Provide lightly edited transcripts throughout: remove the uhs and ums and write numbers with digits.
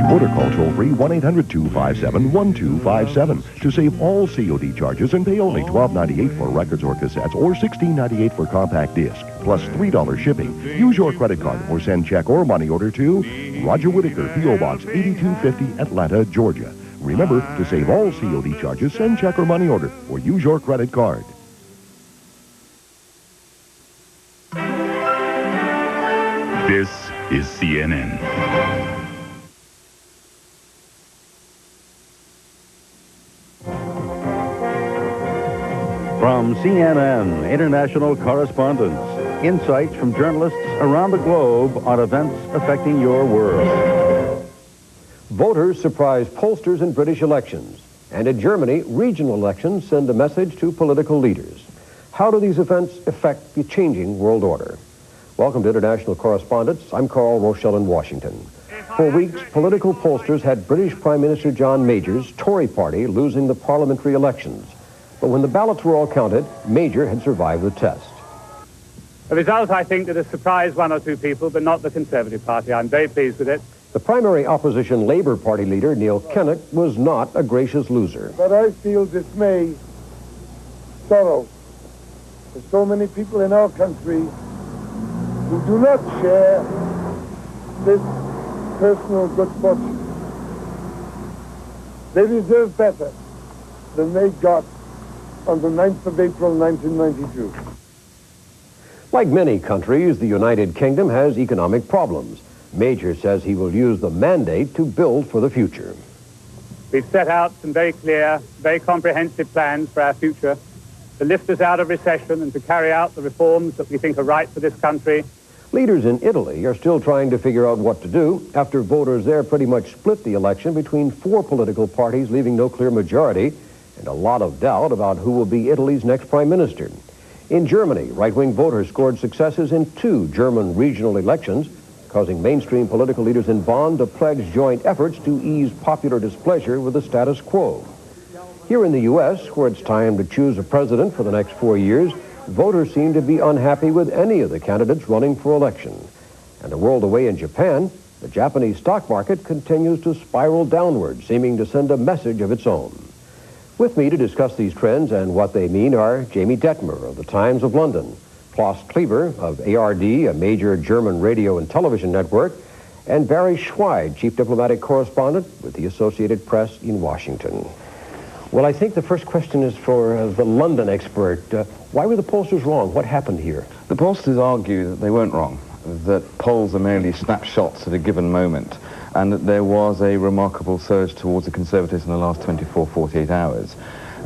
Or call toll-free 1-800-257-1257 to save all COD charges and pay only $12.98 for records or cassettes or $16.98 for compact disc, plus $3 shipping. Use your credit card or send check or money order to Roger Whittaker, P.O. Box 8250, Atlanta, Georgia. Remember, to save all COD charges, send check or money order or use your credit card. This is CNN. From CNN International Correspondents, insights from journalists around the globe on events affecting your world. Voters surprise pollsters in British elections. And in Germany, regional elections send a message to political leaders. How do these events affect the changing world order? Welcome to International Correspondents. I'm Carl Rochelle in Washington. For weeks, political pollsters had British Prime Minister John Major's Tory party losing the parliamentary elections. But when the ballots were all counted, Major had survived the test. A result, I think, that has surprised one or two people, but not the Conservative Party. I'm very pleased with it. The primary opposition Labour Party leader, Neil Kinnock, was not a gracious loser. But I feel dismay, sorrow, for so many people in our country who do not share this personal good fortune. They deserve better than they got on the 9th of April, 1992. Like many countries, the United Kingdom has economic problems. Major says he will use the mandate to build for the future. We've set out some very clear, very comprehensive plans for our future to lift us out of recession and to carry out the reforms that we think are right for this country. Leaders in Italy are still trying to figure out what to do after voters there pretty much split the election between four political parties, leaving no clear majority and a lot of doubt about who will be Italy's next prime minister. In Germany, right-wing voters scored successes in two German regional elections, causing mainstream political leaders in Bonn to pledge joint efforts to ease popular displeasure with the status quo. Here in the U.S., where it's time to choose a president for the next 4 years, voters seem to be unhappy with any of the candidates running for election. And a world away in Japan, the Japanese stock market continues to spiral downward, seeming to send a message of its own. With me to discuss these trends and what they mean are Jamie Dettmer of the Times of London, Klaus Kleber of ARD, a major German radio and television network, and Barry Schweid, chief diplomatic correspondent with the Associated Press in Washington. Well, I think the first question is for the London expert. Why were the pollsters wrong? What happened here? The pollsters argue that they weren't wrong, that polls are merely snapshots at a given moment, and that there was a remarkable surge towards the Conservatives in the last 24, 48 hours.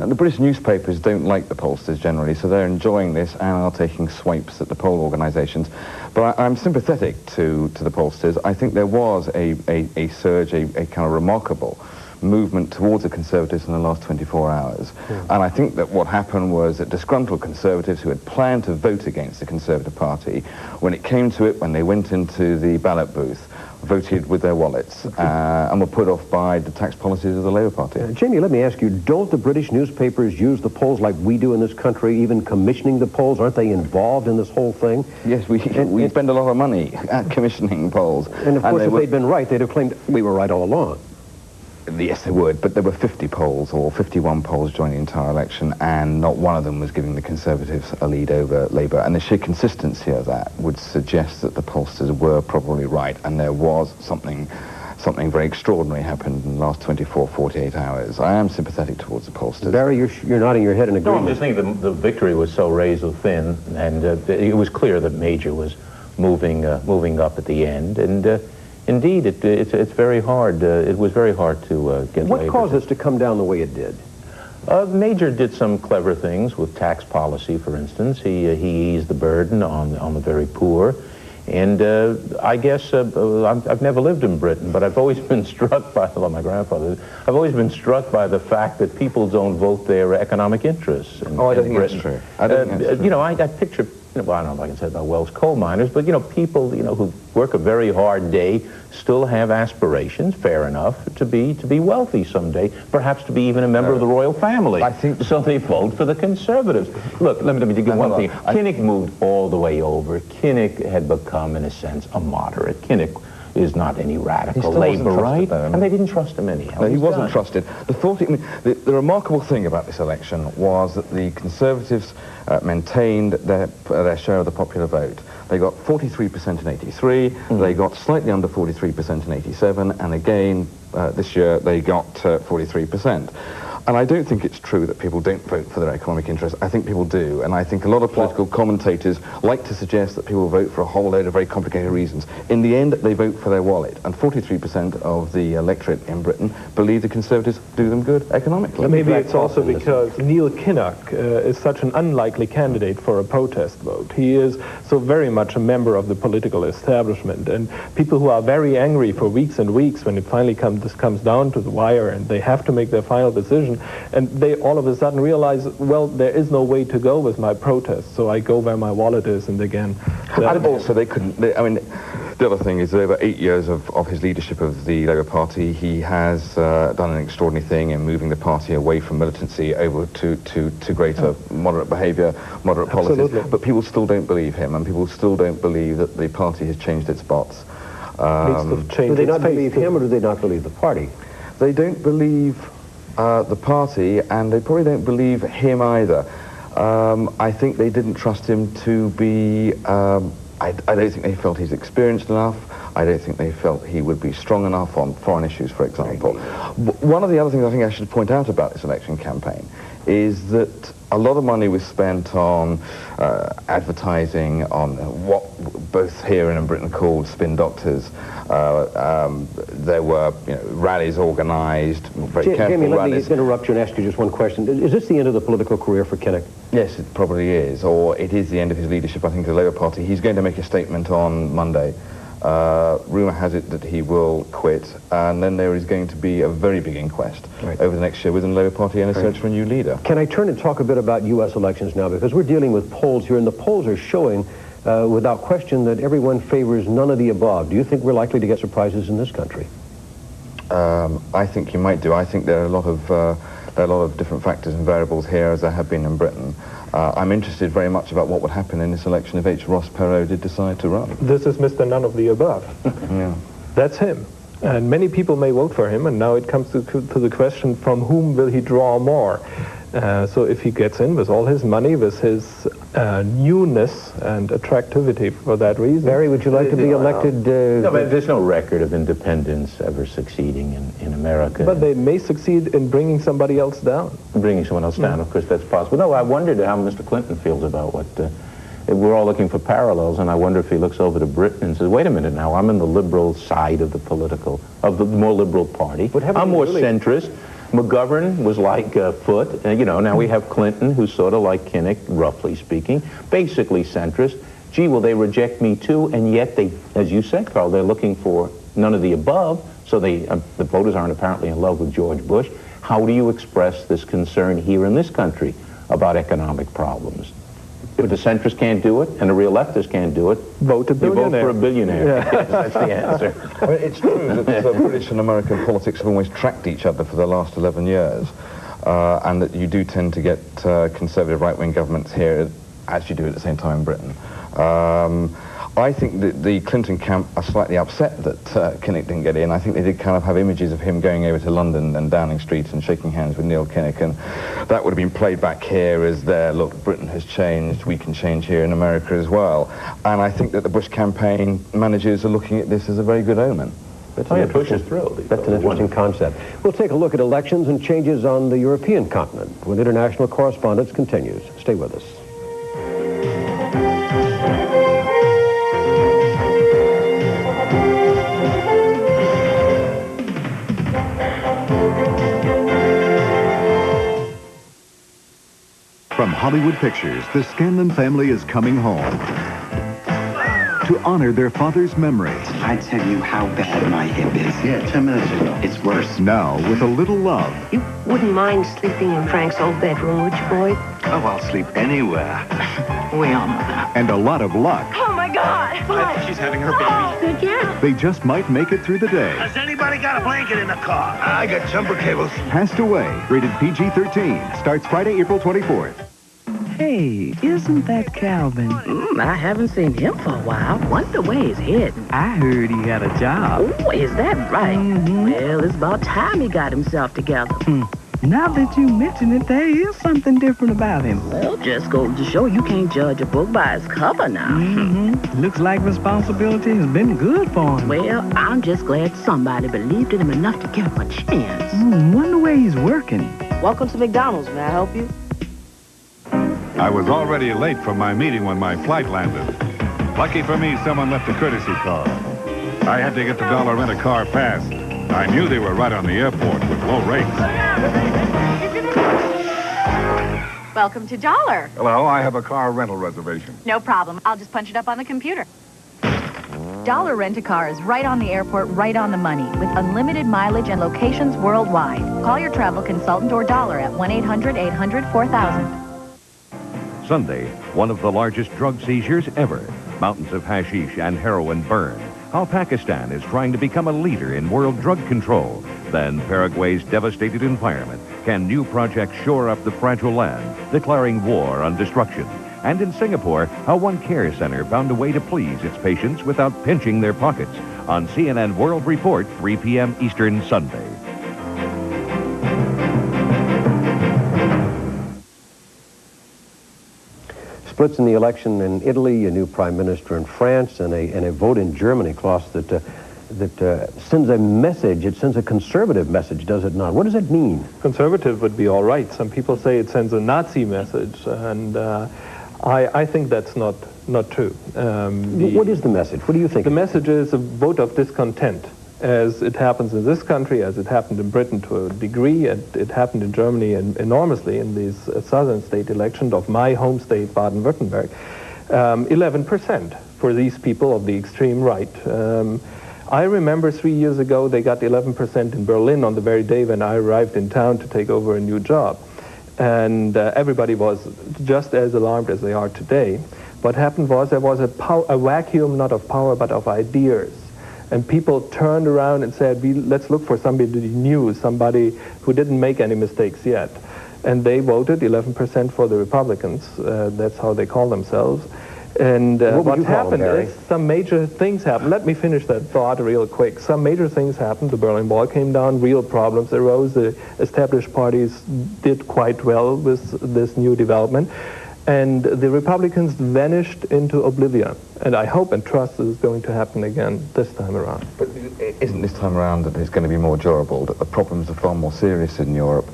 And the British newspapers don't like the pollsters generally, so they're enjoying this and are taking swipes at the poll organisations. But I'm sympathetic to the pollsters. I think there was a surge, a kind of remarkable movement towards the Conservatives in the last 24 hours. Yeah. And I think that what happened was that disgruntled Conservatives who had planned to vote against the Conservative Party, when it came to it, when they went into the ballot booth, voted with their wallets and were put off by the tax policies of the Labour Party. Jamie, let me ask you, don't the British newspapers use the polls like we do in this country, even commissioning the polls? Aren't they involved in this whole thing? Yes, we spend a lot of money at commissioning polls. And of course, if they'd been right, they'd have claimed we were right all along. Yes, they would, but there were 50 polls or 51 polls during the entire election, and not one of them was giving the Conservatives a lead over Labour. And the sheer consistency of that would suggest that the pollsters were probably right, and there was something very extraordinary happened in the last 24, 48 hours. I am sympathetic towards the pollsters. Barry, you're nodding your head in agreement. No, I'm just thinking the victory was so razor thin, and it was clear that Major was moving up at the end, and indeed, it's very hard. It was very hard to get What Labour caused this to come down the way it did? Major did some clever things with tax policy, for instance. He eased the burden on the very poor. And I guess I've never lived in Britain, but I've always been struck by, well, my grandfather, I've always been struck by the fact that people don't vote their economic interests. I don't think that's true. I don't think that's true. You know, I picture, well, I don't know if I can say about Welsh coal miners, but, you know, people, you know, who work a very hard day still have aspirations, fair enough, to be wealthy someday, perhaps to be even a member of the royal family. I think so. They vote for the Conservatives. Look, let me give one thing. Kinnock moved all the way over. Kinnock had become, in a sense, a moderate. Kinnock is not any radical still wasn't labor, trusted, right? though. And they didn't trust him anyhow. No, he He's wasn't done. trusted. The remarkable thing about this election was that the Conservatives maintained their share of the popular vote. They got 43% in 83, they got slightly under 43% in 87, and again, this year, they got 43%. And I don't think it's true that people don't vote for their economic interests. I think people do, and I think a lot of political commentators like to suggest that people vote for a whole load of very complicated reasons. In the end, they vote for their wallet, and 43% of the electorate in Britain believe the Conservatives do them good economically. Maybe it's also because Neil Kinnock is such an unlikely candidate for a protest vote. He is so very much a member of the political establishment, and people who are very angry for weeks and weeks when it finally comes down to the wire and they have to make their final decision, and they all of a sudden realize, well, there is no way to go with my protest, so I go where my wallet is, and again... And also, the other thing is that over 8 years of his leadership of the Labour Party, he has done an extraordinary thing in moving the party away from militancy over to greater moderate behaviour, moderate policies. But people still don't believe him, and people still don't believe that the party has changed its spots. Do they not believe him, or do they not believe the party? They don't believe the party, and they probably don't believe him either. I think they didn't trust him to be... I don't think they felt he's experienced enough. I don't think they felt he would be strong enough on foreign issues, for example. One of the other things I think I should point out about this election campaign is that a lot of money was spent on advertising, on what both here and in Britain called spin doctors. There were rallies organised, very careful Jamie, rallies. let me interrupt you and ask you just one question. Is this the end of the political career for Kinnock? Yes, it probably is, or it is the end of his leadership, I think, of the Labour Party. He's going to make a statement on Monday. Rumour has it that he will quit, and then there is going to be a very big inquest over the next year within the Labour Party and a search for a new leader. Can I turn and talk a bit about U.S. elections now? Because we're dealing with polls here, and the polls are showing, without question, that everyone favors none of the above. Do you think we're likely to get surprises in this country? I think you might do. I think there are a lot of different factors and variables here, as there have been in Britain. I'm interested very much about what would happen in this election if H. Ross Perot did decide to run. This is Mr. None of the Above. Yeah. That's him. And many people may vote for him, and now it comes to the question, from whom will he draw more? So if he gets in with all his money, with his newness and attractivity for that reason... Barry, would you like to be elected? No, but there's no record of independents ever succeeding in America. But they may succeed in bringing somebody else down. Bringing someone else down, of course, that's possible. No, I wondered how Mr. Clinton feels about what... we're all looking for parallels, and I wonder if he looks over to Britain and says, wait a minute now, I'm in the liberal side of the more liberal party. I'm more centrist. McGovern was like Foote, now we have Clinton, who's sort of like Kinnock, roughly speaking, basically centrist. Gee, will they reject me too? And yet they, as you said, Carl, they're looking for none of the above, so the voters aren't apparently in love with George Bush. How do you express this concern here in this country about economic problems? If the centrists can't do it and the real leftists can't do it, vote a billionaire. You vote for a billionaire. Yeah. Yes, that's the answer. Well, it's true that British and American politics have always tracked each other for the last 11 years, and that you do tend to get conservative right-wing governments here, as you do at the same time in Britain. I think that the Clinton camp are slightly upset that Kinnock didn't get in. I think they did kind of have images of him going over to London and Downing Street and shaking hands with Neil Kinnock, and that would have been played back here as their, look, Britain has changed, we can change here in America as well. And I think that the Bush campaign managers are looking at this as a very good omen. Bush is thrilled. That's an interesting concept. We'll take a look at elections and changes on the European continent when International Correspondents continues. Stay with us. From Hollywood Pictures, the Scanlon family is coming home to honor their father's memory. I tell you how bad my hip is. Yeah, 10 minutes ago. It's worse. Now, with a little love. You wouldn't mind sleeping in Frank's old bedroom, would you, Boyd? Oh, I'll sleep anywhere. We all know that. And a lot of luck. Oh, my God! I think she's having her baby. Good job. They just might make it through the day. Has anybody got a blanket in the car? I got jumper cables. Passed Away, rated PG-13, starts Friday, April 24th. Hey, isn't that Calvin? I haven't seen him for a while. Wonder where he's heading. I heard he had a job. Oh, is that right? Well, it's about time he got himself together. Now that you mention it, there is something different about him. Well, just goes to show you can't judge a book by its cover now. Looks like responsibility has been good for him. Well, I'm just glad somebody believed in him enough to give him a chance. Wonder where he's working. Welcome to McDonald's. May I help you? I was already late for my meeting when my flight landed. Lucky for me, someone left a courtesy car. I had to get the dollar rent-a-car fast. I knew they were right on the airport with low rates. Welcome to Dollar. Hello, I have a car rental reservation. No problem. I'll just punch it up on the computer. Dollar Rent-A-Car is right on the airport, right on the money, with unlimited mileage and locations worldwide. Call your travel consultant or Dollar at 1-800-800-4000. Sunday, one of the largest drug seizures ever. Mountains of hashish and heroin burn. How Pakistan is trying to become a leader in world drug control. Then Paraguay's devastated environment. Can new projects shore up the fragile land, declaring war on destruction? And in Singapore, how one care center found a way to please its patients without pinching their pockets. On CNN World Report, 3 p.m. Eastern Sunday. Splits in the election in Italy, a new prime minister in France, and a vote in Germany, Claus, that sends a message. It sends a conservative message, does it not? What does it mean? Conservative would be all right. Some people say it sends a Nazi message, and I think that's not true. What is the message? What do you think? The message is a vote of discontent, as it happens in this country, as it happened in Britain to a degree, it happened in Germany enormously in these southern state elections of my home state, Baden-Württemberg. 11% for these people of the extreme right. I remember 3 years ago they got 11% in Berlin on the very day when I arrived in town to take over a new job. And everybody was just as alarmed as they are today. What happened was there was a vacuum, not of power, but of ideas. And people turned around and said, let's look for somebody new, somebody who didn't make any mistakes yet. And they voted 11% for the Republicans. That's how they call themselves. And what happened is some major things happened. Let me finish that thought real quick. Some major things happened. The Berlin Wall came down. Real problems arose. The established parties did quite well with this new development. And the Republicans vanished into oblivion. And I hope and trust this is going to happen again this time around. But isn't this time around that it's going to be more durable, that the problems are far more serious in Europe?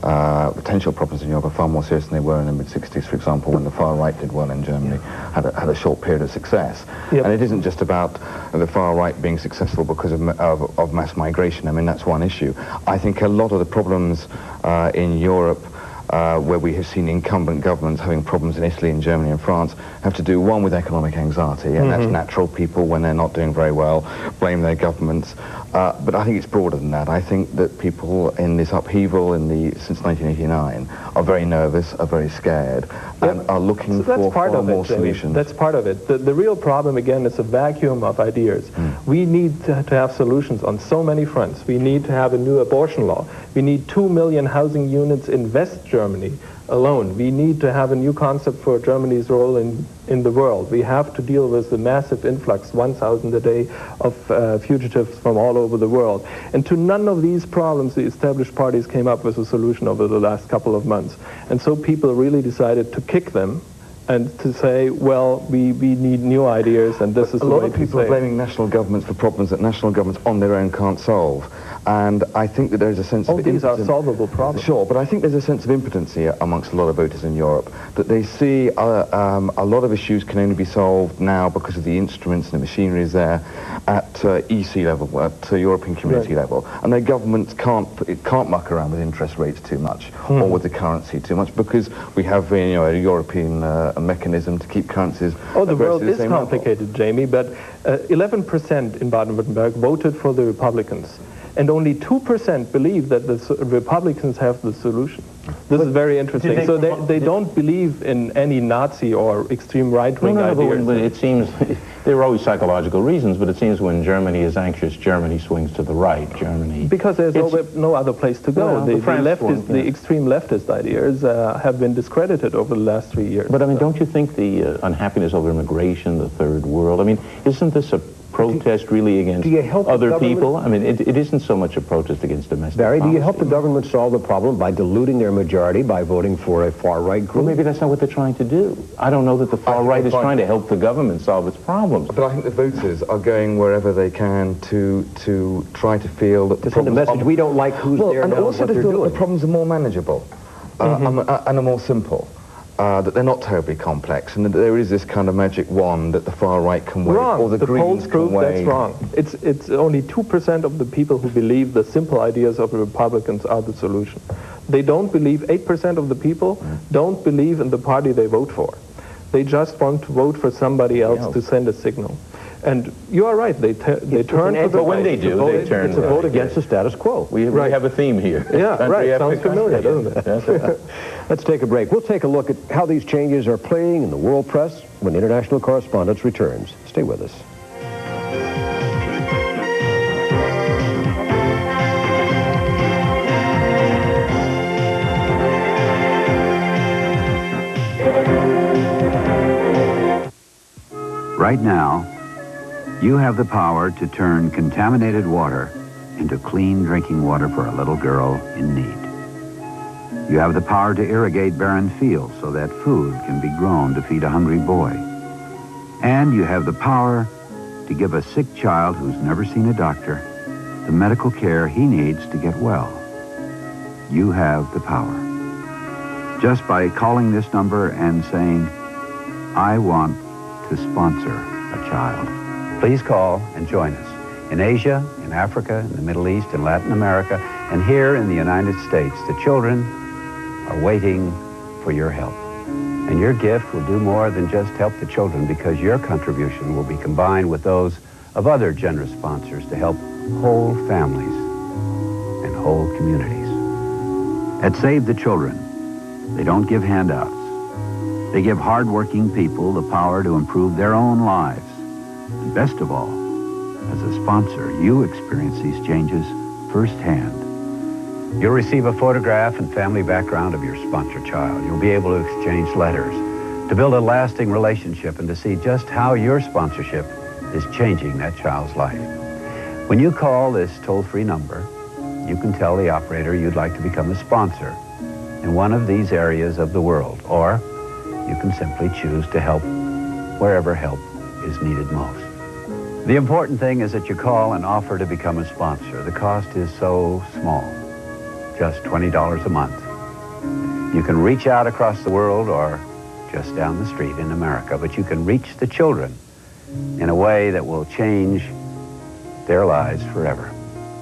Potential problems in Europe are far more serious than they were in the mid-60s, for example, when the far right did well in Germany, had a short period of success. Yep. And it isn't just about the far right being successful because of mass migration. I mean, that's one issue. I think a lot of the problems in Europe where we have seen incumbent governments having problems in Italy and Germany and France have to do, one, with economic anxiety, and that's natural. People, when they're not doing very well, blame their governments. But I think it's broader than that. I think that people in this upheaval since 1989 are very nervous, are very scared, and are looking for far more solutions. That's part of it. The real problem, again, is a vacuum of ideas. We need to have solutions on so many fronts. We need to have a new abortion law. We need 2 million housing units in West Germany alone. We need to have a new concept for Germany's role in the world. We have to deal with the massive influx, 1,000 a day, of fugitives from all over the world. And to none of these problems, the established parties came up with a solution over the last couple of months. And so people really decided to kick them and to say, well, we need new ideas, and this is the way to say. A lot of people are blaming national governments for problems that national governments on their own can't solve. And I think that there's a sense of... these are solvable problems. Sure, but I think there's a sense of impotency amongst a lot of voters in Europe, that they see a lot of issues can only be solved now because of the instruments and the machinery is there at EC level, at European Community level. And their governments can't muck around with interest rates too much or with the currency too much, because we have a European mechanism to keep currencies... Oh, the world is complicated, Jamie, but 11% in Baden-Württemberg voted for the Republicans. And only 2% believe that the Republicans have the solution. This is very interesting. So they don't believe in any Nazi or extreme right-wing ideas. But it seems there are always psychological reasons, but it seems when Germany is anxious, Germany swings to the right. Germany... Because there's no other place to go. Well, the extreme leftist ideas have been discredited over the last 3 years. But, I mean, don't you think the unhappiness over immigration, the third world, I mean, isn't this a protest really against other people? I mean, it isn't so much a protest against domestic Barry, policy. do you help the government solve the problem by diluting their majority by voting for a far-right group? Well, maybe that's not what they're trying to do. I don't know that the far-right is trying to help the government solve its problems. But I think the voters are going wherever they can to try to feel that to send a message, we don't like who's there and now, also what to they're feel doing. that the problems are more manageable and are more simple. That they're not terribly complex, and that there is this kind of magic wand that the far right can wave, Wrong. or the Greens polls prove can wave. that's wrong. It's only 2% of the people who believe the simple ideas of the Republicans are the solution. They don't believe, 8% of the people don't believe in the party they vote for. They just want to vote for somebody else to send a signal. And you are right, they turn to the But when they do, they turn It's a vote against the status quo. We have a theme here. Yeah, right. Sounds familiar, doesn't it? Let's take a break. We'll take a look at how these changes are playing in the world press when International Correspondents returns. Stay with us. Right now, you have the power to turn contaminated water into clean drinking water for a little girl in need. You have the power to irrigate barren fields so that food can be grown to feed a hungry boy. And you have the power to give a sick child who's never seen a doctor the medical care he needs to get well. You have the power. Just by calling this number and saying, I want to sponsor a child. Please call and join us. In Asia, in Africa, in the Middle East, in Latin America, and here in the United States, the children are waiting for your help. And your gift will do more than just help the children, because your contribution will be combined with those of other generous sponsors to help whole families and whole communities. At Save the Children, they don't give handouts. They give hardworking people the power to improve their own lives. And best of all, as a sponsor, you experience these changes firsthand. You'll receive a photograph and family background of your sponsor child. You'll be able to exchange letters, to build a lasting relationship, and to see just how your sponsorship is changing that child's life. When you call this toll-free number, you can tell the operator you'd like to become a sponsor in one of these areas of the world, or you can simply choose to help wherever help is needed most. The important thing is that you call and offer to become a sponsor. The cost is so small, just $20 a month. You can reach out across the world or just down the street in America, but you can reach the children in a way that will change their lives forever.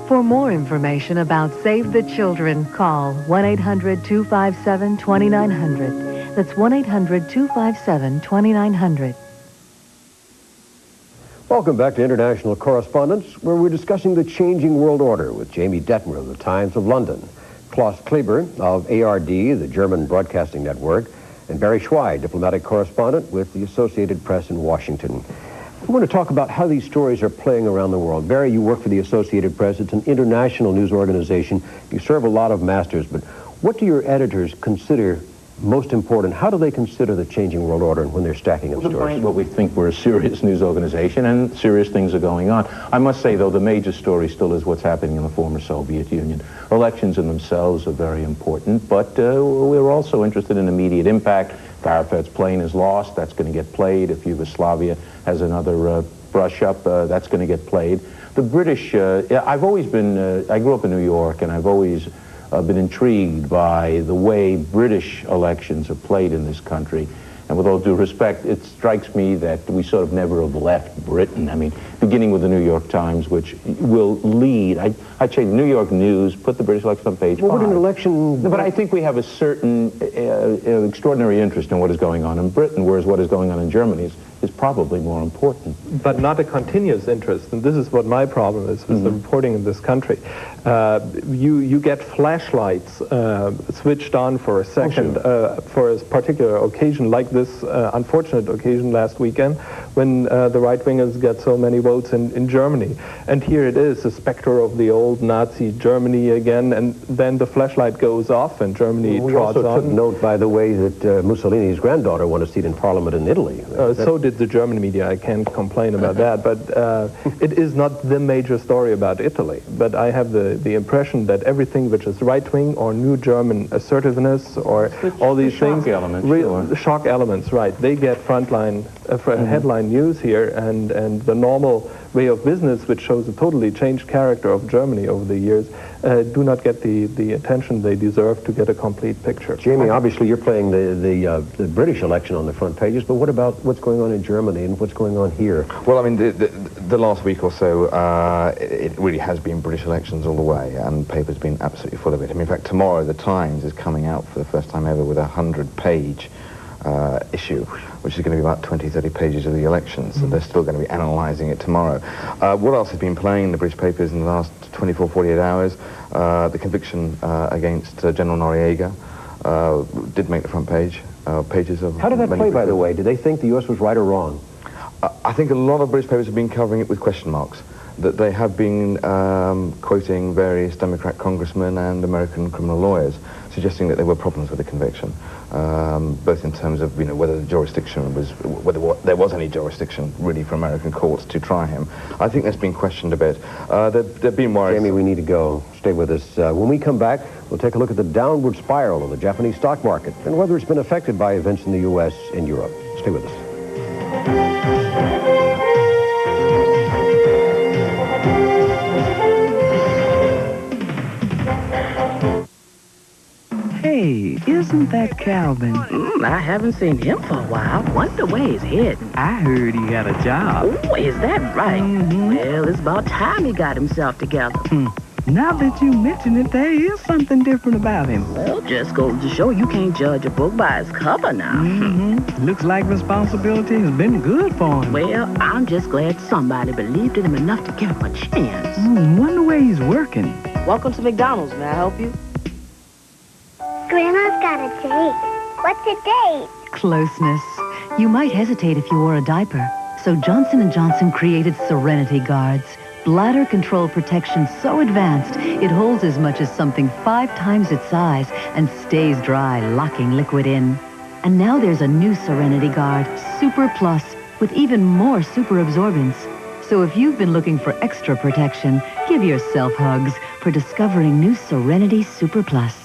For more information about Save the Children, call 1-800-257-2900. That's 1-800-257-2900. Welcome back to International Correspondents, where we're discussing the changing world order with Jamie Dettmer of the Times of London, Klaus Kleber of ARD, the German Broadcasting Network, and Barry Schweid, diplomatic correspondent with the Associated Press in Washington. I want to talk about how these stories are playing around the world. Barry, you work for the Associated Press. It's an international news organization. You serve a lot of masters, but what do your editors consider most important? How do they consider the changing world order when they're stacking up stories? What we think we're a serious news organization, and serious things are going on. I must say, though, the major story still is what's happening in the former Soviet Union. Elections in themselves are very important, but we're also interested in immediate impact. If Arafat's plane is lost, that's going to get played. If Yugoslavia has another brush-up, that's going to get played. The British, I've always been, I grew up in New York, and I've always been intrigued by the way British elections are played in this country. And with all due respect, it strikes me that we sort of never have left Britain. I mean, beginning with the New York Times, which will lead, I'd say New York News, put the British election on page 5. Would an election... No, but I think we have a certain extraordinary interest in what is going on in Britain, whereas what is going on in Germany is probably more important. but not a continuous interest. And this is what my problem is with the reporting in this country. You get flashlights switched on for a second for a particular occasion, like this unfortunate occasion last weekend when the right-wingers get so many votes in Germany. And here it is, the specter of the old Nazi Germany again, and then the flashlight goes off and Germany trots on. We also took note, by the way, that Mussolini's granddaughter won a seat in Parliament in Italy. So did the German media. I can't complain about that, but it is not the major story about Italy. But I have the impression that everything which is right-wing or new German assertiveness or all these things, shock elements, right? They get frontline headline news here, and the normal way of business, which shows a totally changed character of Germany over the years, do not get the attention they deserve to get a complete picture. Jamie, obviously you're playing the British election on the front pages, but what about what's going on in Germany and what's going on here? Well, I mean, the last week or so, it really has been British elections all the way, and the paper's been absolutely full of it. I mean, in fact, tomorrow the Times is coming out for the first time ever with a 100-page issue, which is going to be about 20-30 pages of the elections, so they're still going to be analysing it tomorrow. What else has been playing in the British papers in the last 24-48 hours? The conviction against General Noriega did make the front pages of... How did that play, by the way? Did they think the U.S. was right or wrong? I think a lot of British papers have been covering it with question marks, that they have been quoting various Democrat congressmen and American criminal lawyers, suggesting that there were problems with the conviction, both in terms of whether the jurisdiction was, whether there was any jurisdiction really for American courts to try him. I think that's been questioned a bit. There've been worries. Jamie, we need to go. Stay with us. When we come back, we'll take a look at the downward spiral of the Japanese stock market and whether it's been affected by events in the U.S. and Europe. Stay with us. Hey, isn't that Calvin? I haven't seen him for a while. Wonder where he's heading. I heard he got a job. Oh, is that right? Well, it's about time he got himself together. Now that you mention it, there is something different about him. Well, just goes to show you can't judge a book by its cover now. Looks like responsibility has been good for him. Well, I'm just glad somebody believed in him enough to give him a chance. Wonder where he's working. Welcome to McDonald's. May I help you? Grandma's got a date. What's a date? Closeness. You might hesitate if you wore a diaper. So Johnson & Johnson created Serenity Guards. Bladder control protection so advanced, it holds as much as something 5 times its size and stays dry, locking liquid in. And now there's a new Serenity Guard, Super Plus, with even more super absorbance. So if you've been looking for extra protection, give yourself hugs for discovering new Serenity Super Plus.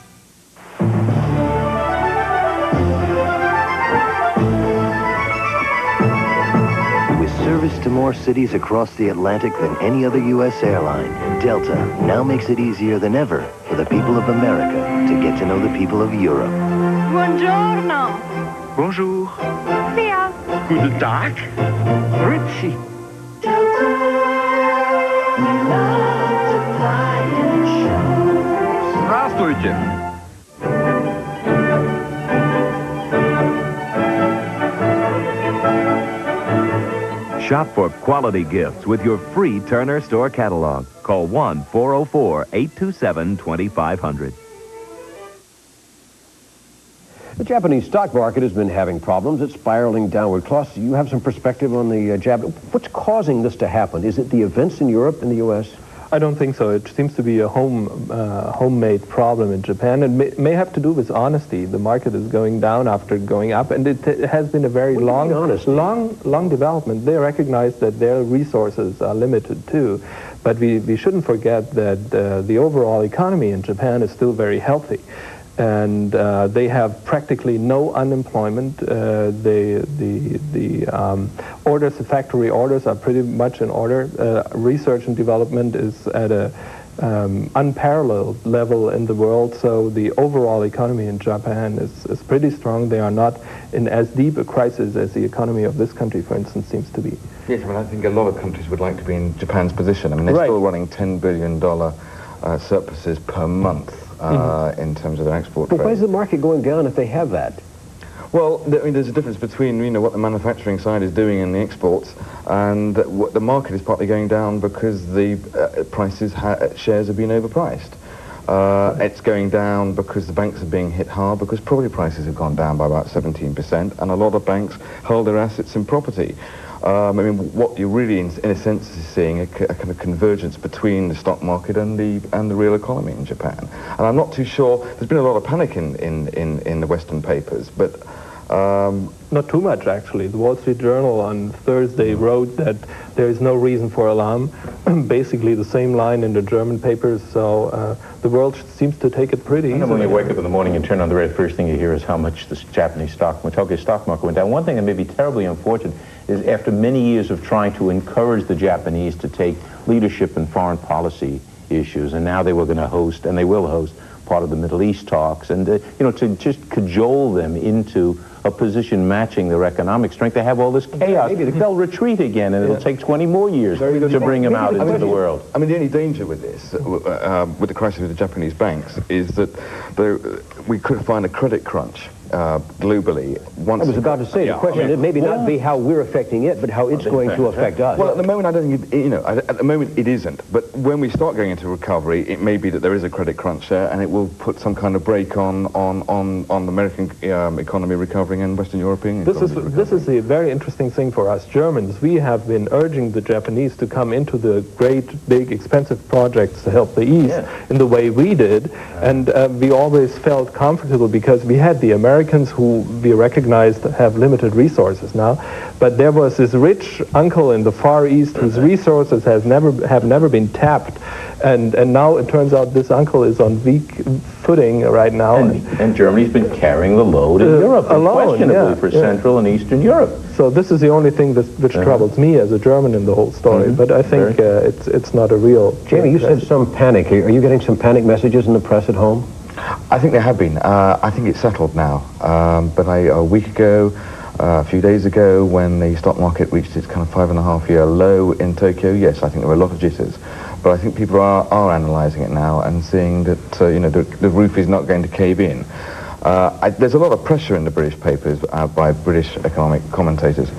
Service to more cities across the Atlantic than any other U.S. airline, Delta now makes it easier than ever for the people of America to get to know the people of Europe. Buongiorno. Bonjour. Sia. Guten Tag. Grüezi. Delta, we love to fly and it shows. Здравствуйте. Shop for quality gifts with your free Turner Store catalog. Call 1-404-827-2500. The Japanese stock market has been having problems. It's spiraling downward. Klaus, you have some perspective on the What's causing this to happen? Is it the events in Europe and the U.S.? I don't think so. It seems to be a homemade problem in Japan. It may have to do with honesty. The market is going down after going up, and it has been a very long development. They recognize that their resources are limited too, but we shouldn't forget that the overall economy in Japan is still very healthy. And they have practically no unemployment. The orders, the factory orders, are pretty much in order. Research and development is at a unparalleled level in the world. So the overall economy in Japan is pretty strong. They are not in as deep a crisis as the economy of this country, for instance, seems to be. Yes, I mean, I think a lot of countries would like to be in Japan's position. I mean, they're still running $10 billion surpluses per month. In terms of their export trade. But why is the market going down if they have that? Well, I mean, there's a difference between, you know, what the manufacturing side is doing in the exports, and what the market is partly going down because the shares have been overpriced. It's going down because the banks are being hit hard, because property prices have gone down by about 17%, and a lot of banks hold their assets in property. I mean, what you're really, in a sense, is seeing a kind of convergence between the stock market and the real economy in Japan. And I'm not too sure. There's been a lot of panic in the Western papers, but not too much, actually. The Wall Street Journal on Thursday wrote that there is no reason for alarm. Basically, the same line in the German papers. So the world seems to take it pretty easily. When you wake up in the morning and turn on the very first thing you hear is how much the Japanese Tokyo stock market went down. One thing that may be terribly unfortunate is after many years of trying to encourage the Japanese to take leadership in foreign policy issues, and now they were going to host, and they will host, part of the Middle East talks, and you know, to just cajole them into a position matching their economic strength. They have all this chaos. They'll retreat again, and it'll take 20 more years to bring them out into the world. I mean, the only danger with this, with the crisis with the Japanese banks, is that we could find a credit crunch globally. I was about to say, the question is maybe not be how we're affecting it, but how it's going to affect us. Well, at the moment, I don't think, you know, at the moment it isn't. But when we start going into recovery, it may be that there is a credit crunch there, and it will put some kind of brake on the American economy recovering and Western European economy. This is a very interesting thing for us Germans. We have been urging the Japanese to come into the great, big, expensive projects to help the East in the way we did, and we always felt comfortable because we had the Americans who we recognized have limited resources now, but there was this rich uncle in the Far East whose resources have never been tapped, and now it turns out this uncle is on weak footing right now. And Germany's been carrying the load in Europe, unquestionably, for Central and Eastern Europe. So this is the only thing which troubles me as a German in the whole story, but I think it's not a real... Jamie, you said some panic. Are you getting some panic messages in the press at home? I think there have been. I think it's settled now. But a week ago, a few days ago, when the stock market reached its kind of 5.5-year low in Tokyo, yes, I think there were a lot of jitters. But I think people are analysing it now and seeing that you know, the roof is not going to cave in. There's a lot of pressure in the British papers by British economic commentators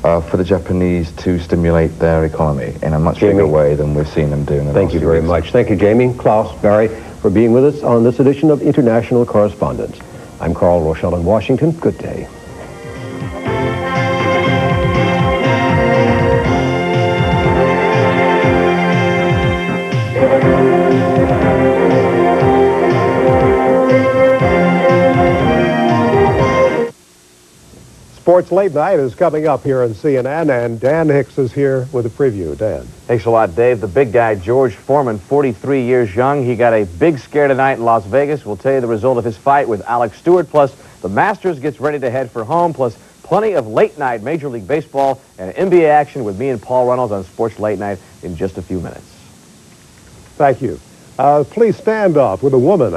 for the Japanese to stimulate their economy in a much bigger way than we've seen them do in the last few weeks. Thank you very much. Thank you, Jamie, Klaus, Barry, for being with us on this edition of International Correspondents. I'm Carl Rochelle in Washington. Good day. Sports Late Night is coming up here on CNN, and Dan Hicks is here with a preview. Dan. Thanks a lot, Dave. The big guy, George Foreman, 43 years young. He got a big scare tonight in Las Vegas. We'll tell you the result of his fight with Alex Stewart, plus the Masters gets ready to head for home, plus plenty of late-night Major League Baseball and NBA action with me and Paul Reynolds on Sports Late Night in just a few minutes. Thank you. Police standoff with a woman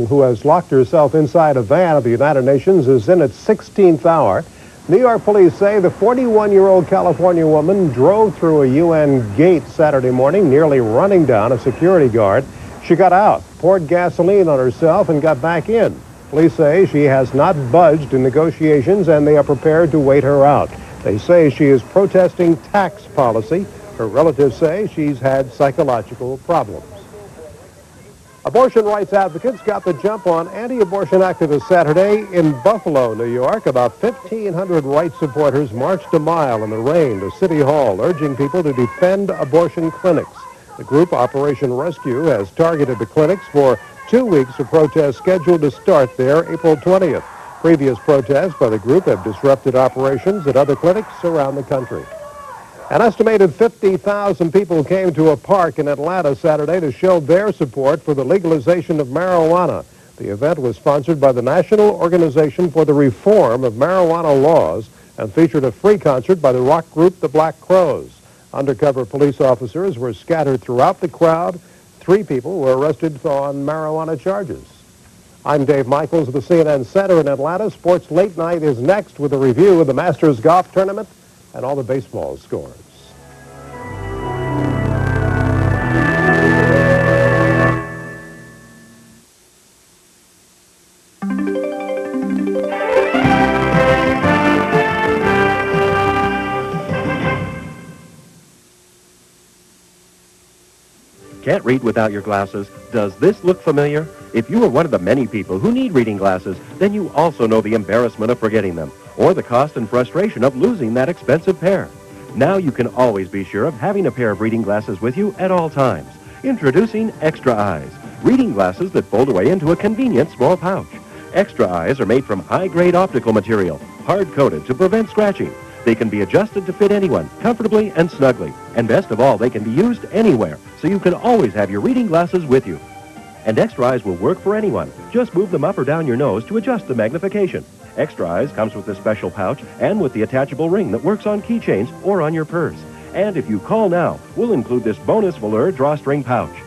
who has locked herself inside a van at the United Nations is in its 16th hour. New York police say the 41-year-old California woman drove through a UN gate Saturday morning, nearly running down a security guard. She got out, poured gasoline on herself, and got back in. Police say she has not budged in negotiations, and they are prepared to wait her out. They say she is protesting tax policy. Her relatives say she's had psychological problems. Abortion rights advocates got the jump on anti-abortion activists Saturday in Buffalo, New York. About 1,500 rights supporters marched a mile in the rain to City Hall, urging people to defend abortion clinics. The group, Operation Rescue, has targeted the clinics for 2 weeks of protests scheduled to start there April 20th. Previous protests by the group have disrupted operations at other clinics around the country. An estimated 50,000 people came to a park in Atlanta Saturday to show their support for the legalization of marijuana. The event was sponsored by the National Organization for the Reform of Marijuana Laws and featured a free concert by the rock group The Black Crowes. Undercover police officers were scattered throughout the crowd. 3 people were arrested on marijuana charges. I'm Dave Michaels of the CNN Center in Atlanta. Sports Late Night is next with a review of the Masters Golf Tournament and all the baseball scores. can't read without your glasses, does this look familiar? If you are one of the many people who need reading glasses, then you also know the embarrassment of forgetting them, or the cost and frustration of losing that expensive pair. Now you can always be sure of having a pair of reading glasses with you at all times. Introducing Extra Eyes, reading glasses that fold away into a convenient small pouch. Extra Eyes are made from high-grade optical material, hard-coated to prevent scratching. They can be adjusted to fit anyone, comfortably and snugly. And best of all, they can be used anywhere, so you can always have your reading glasses with you. And Extra Eyes will work for anyone. Just move them up or down your nose to adjust the magnification. Extra Eyes comes with a special pouch and with the attachable ring that works on keychains or on your purse. And if you call now, we'll include this bonus velour drawstring pouch.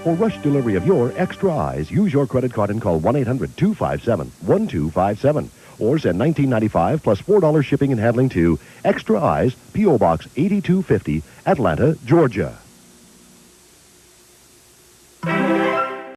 For rush delivery of your Extra Eyes, use your credit card and call 1-800-257-1257. Or send $19.95 plus $4 shipping and handling to Extra Eyes, P.O. Box 8250, Atlanta, Georgia.